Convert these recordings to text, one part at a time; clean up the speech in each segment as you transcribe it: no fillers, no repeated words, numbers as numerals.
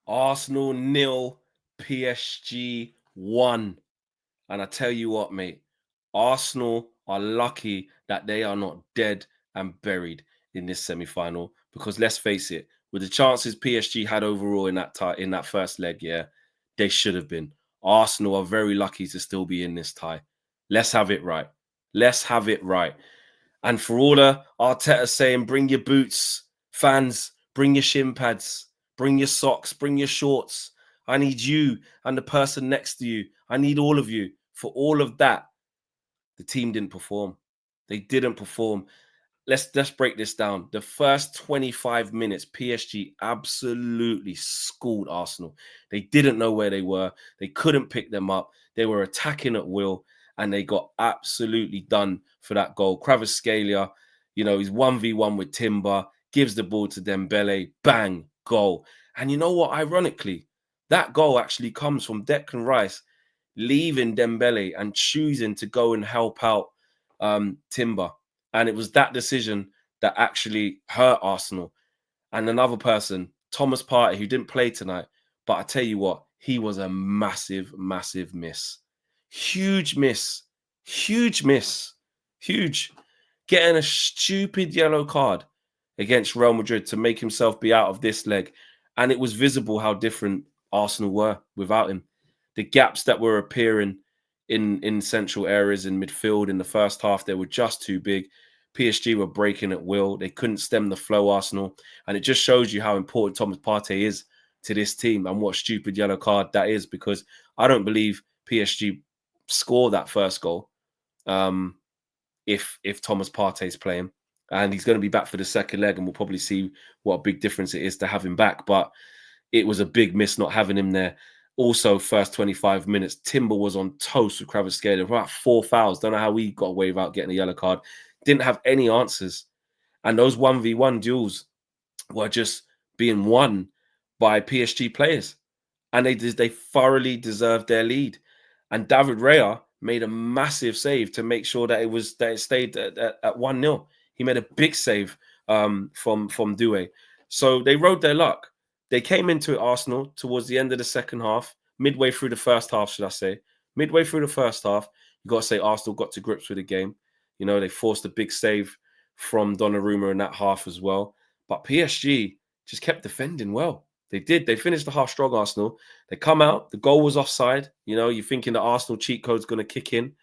Arsenal nil, PSG 1. And I tell you what, mate, Arsenal are lucky that they are not dead and buried in this semi-final. Because let's face it, with the chances PSG had overall in that first leg, yeah, they should have been. Arsenal are very lucky to still be in this tie. Let's have it right. Let's have it right. And for all the Arteta saying, bring your boots, fans, bring your shin pads, bring your socks, bring your shorts. I need you and the person next to you. I need all of you. For all of that, the team didn't perform. They didn't perform. Let's break this down. The first 25 minutes, PSG absolutely schooled Arsenal. They didn't know where they were. They couldn't pick them up. They were attacking at will, and they got absolutely done for that goal. Kvaratskhelia, he's 1v1 with Timber, gives the ball to Dembele, bang, goal. And you know what? Ironically, that goal actually comes from Declan Rice leaving Dembele and choosing to go and help out Timber. And it was that decision that actually hurt Arsenal. And another person, Thomas Partey, who didn't play tonight, but I tell you what, he was a massive, massive miss. Huge miss. Huge miss. Huge. Getting a stupid yellow card against Real Madrid to make himself be out of this leg. And it was visible how different Arsenal were without him. The gaps that were appearing in central areas in midfield in the first half, they were just too big. PSG were breaking at will. They couldn't stem the flow, Arsenal. And it just shows you how important Thomas Partey is to this team and what stupid yellow card that is, because I don't believe PSG score that first goal if Thomas Partey's playing. And he's going to be back for the second leg, and we'll probably see what a big difference it is to have him back. But it was a big miss not having him there. Also, first 25 minutes, Timber was on toast with Kvaratskhelia. About 4 fouls. Don't know how we got away without getting a yellow card. Didn't have any answers. And those 1v1 duels were just being won by PSG players. And they thoroughly deserved their lead. And David Raya made a massive save to make sure that it stayed at 1-0. He made a big save from Doué. So they rode their luck. They came into it, Arsenal, towards the end of the second half, midway through the first half, should I say. Midway through the first half, you got to say Arsenal got to grips with the game. They forced a big save from Donnarumma in that half as well. But PSG just kept defending well. They did. They finished the half strong, Arsenal. They come out. The goal was offside. You're thinking the Arsenal cheat code's going to kick in.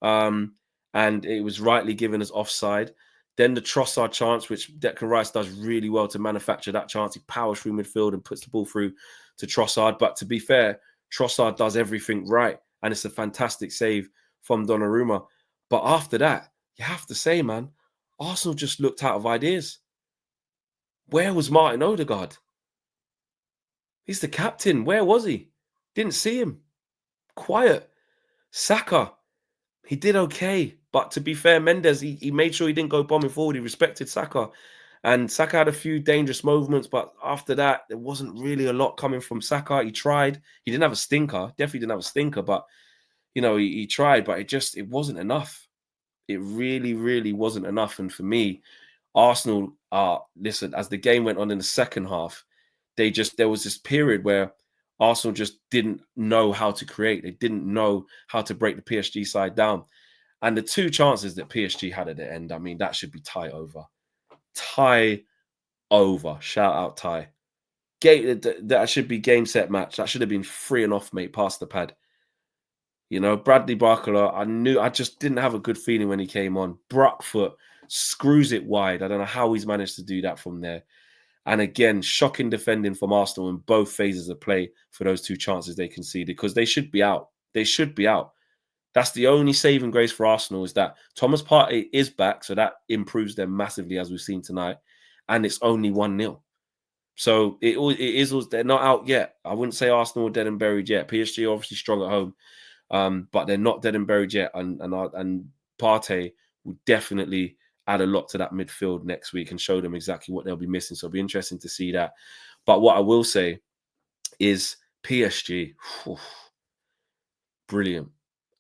And it was rightly given as offside. Then the Trossard chance, which Declan Rice does really well to manufacture that chance. He powers through midfield and puts the ball through to Trossard. But to be fair, Trossard does everything right. And it's a fantastic save from Donnarumma. But after that, you have to say, man, Arsenal just looked out of ideas. Where was Martin Odegaard? He's the captain. Where was he? Didn't see him. Quiet. Saka, he did okay. But to be fair, Mendes, he made sure he didn't go bombing forward. He respected Saka. And Saka had a few dangerous moments, but after that, there wasn't really a lot coming from Saka. He tried. He didn't have a stinker. Definitely didn't have a stinker, but, he tried, but it wasn't enough. It really, really wasn't enough. And for me, Arsenal listen, as the game went on in the second half, there was this period where Arsenal just didn't know how to create. They didn't know how to break the PSG side down. And the two chances that PSG had at the end, I mean, that should be tie over. Tie over. Shout out tie. That should be game set match. That should have been 3 and off, mate, past the pad. Bradley Barcola, I just didn't have a good feeling when he came on. Brockfoot screws it wide. I don't know how he's managed to do that from there. And again, shocking defending from Arsenal in both phases of play for those two chances they conceded, because they should be out. They should be out. That's the only saving grace for Arsenal, is that Thomas Partey is back, so that improves them massively, as we've seen tonight. And it's only 1-0. So they're not out yet. I wouldn't say Arsenal are dead and buried yet. PSG are obviously strong at home, but they're not dead and buried yet. And Partey will definitely add a lot to that midfield next week and show them exactly what they'll be missing. So it'll be interesting to see that. But what I will say is PSG, brilliant,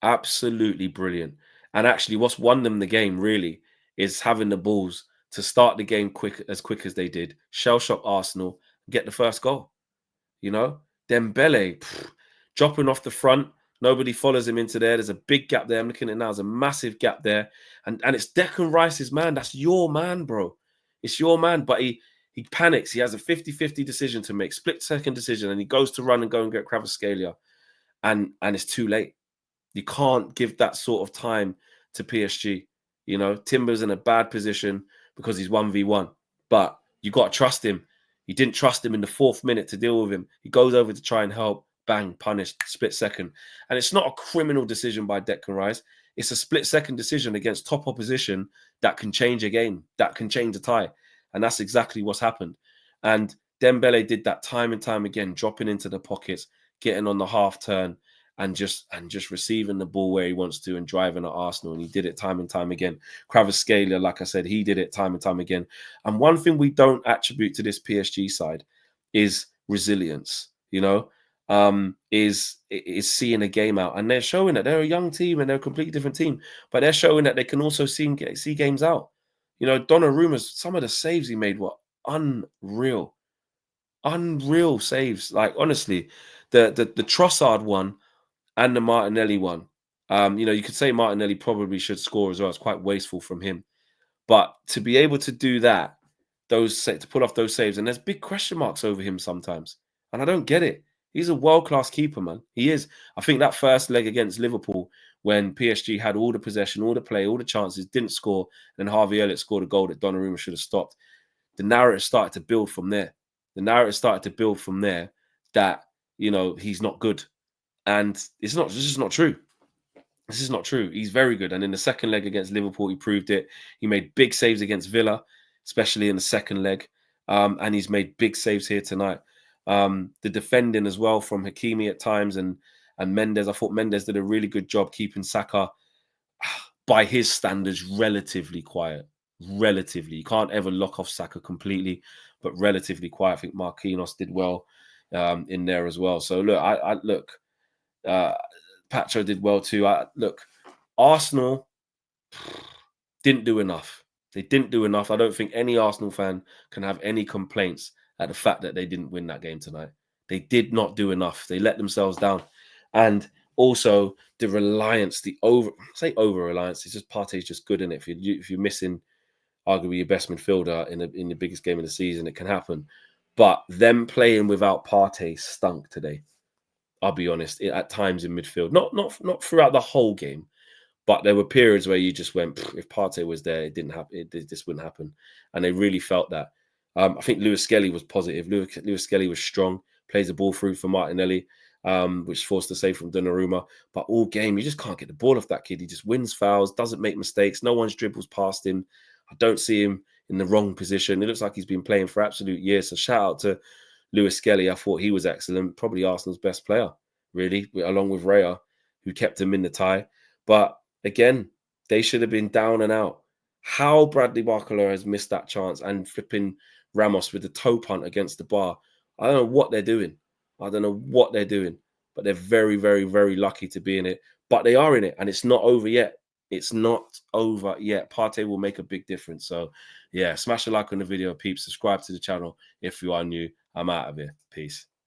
absolutely brilliant. And actually, what's won them the game really is having the balls to start the game quick as they did, shell shock Arsenal, get the first goal. You know, Dembele dropping off the front. Nobody follows him into there. There's a big gap there. I'm looking at it now. There's a massive gap there. And it's Declan Rice's man. That's your man, bro. It's your man. But he panics. He has a 50-50 decision to make, split-second decision, and he goes to run and go and get Kvaratskhelia. And it's too late. You can't give that sort of time to PSG. You know, Timber's in a bad position because he's 1v1. But you got to trust him. You didn't trust him in the 4th minute to deal with him. He goes over to try and help. Bang, punished, split second. And it's not a criminal decision by Declan Rice. It's a split second decision against top opposition that can change a game, that can change a tie. And that's exactly what's happened. And Dembele did that time and time again, dropping into the pockets, getting on the half turn, and just receiving the ball where he wants to and driving at Arsenal. And he did it time and time again. Kvaratskhelia, like I said, he did it time and time again. And one thing we don't attribute to this PSG side is resilience, you know, is seeing a game out. And they're showing that they're a young team and they're a completely different team, but they're showing that they can also see games out. You know, Donnarumma's, some of the saves he made were unreal. Unreal saves. Like, honestly, the Trossard one and the Martinelli one. You know, you could say Martinelli probably should score as well. It's quite wasteful from him. But to be able to do that, to pull off those saves, and there's big question marks over him sometimes. And I don't get it. He's a world-class keeper, man. He is. I think that first leg against Liverpool, when PSG had all the possession, all the play, all the chances, didn't score, and Harvey Elliott scored a goal that Donnarumma should have stopped. The narrative started to build from there. The narrative started to build from there that, you know, he's not good. And it's not, this is not true. This is not true. He's very good. And in the second leg against Liverpool, he proved it. He made big saves against Villa, especially in the second leg. And he's made big saves here tonight. The defending as well from Hakimi at times and Mendes. I thought Mendes did a really good job keeping Saka, by his standards, relatively quiet. Relatively. You can't ever lock off Saka completely, but relatively quiet. I think Marquinhos did well in there as well. So look, Pacho did well too. Look, Arsenal didn't do enough. They didn't do enough. I don't think any Arsenal fan can have any complaints at the fact that they didn't win that game tonight. They did not do enough. They let themselves down. And also the reliance, over-reliance. It's just Partey's just good in it. If you're missing arguably your best midfielder in the biggest game of the season, it can happen. But them playing without Partey stunk today. I'll be honest, at times in midfield, not throughout the whole game, but there were periods where you just went, if Partey was there, it didn't happen. This wouldn't happen, and they really felt that. I think Lewis Skelly was positive. Lewis Skelly was strong. Plays the ball through for Martinelli, which forced a save from Donnarumma. But all game, you just can't get the ball off that kid. He just wins fouls, doesn't make mistakes. No one's dribbles past him. I don't see him in the wrong position. It looks like he's been playing for absolute years. So shout out to Lewis Skelly. I thought he was excellent. Probably Arsenal's best player, really, along with Raya, who kept him in the tie. But again, they should have been down and out. How Bradley Barcola has missed that chance and flipping Ramos with the toe punt against the bar. I don't know what they're doing. I don't know what they're doing. But they're very, very, very lucky to be in it. But they are in it, and it's not over yet. It's not over yet. Partey will make a big difference. So, yeah, smash a like on the video, peeps. Subscribe to the channel if you are new. I'm out of here. Peace.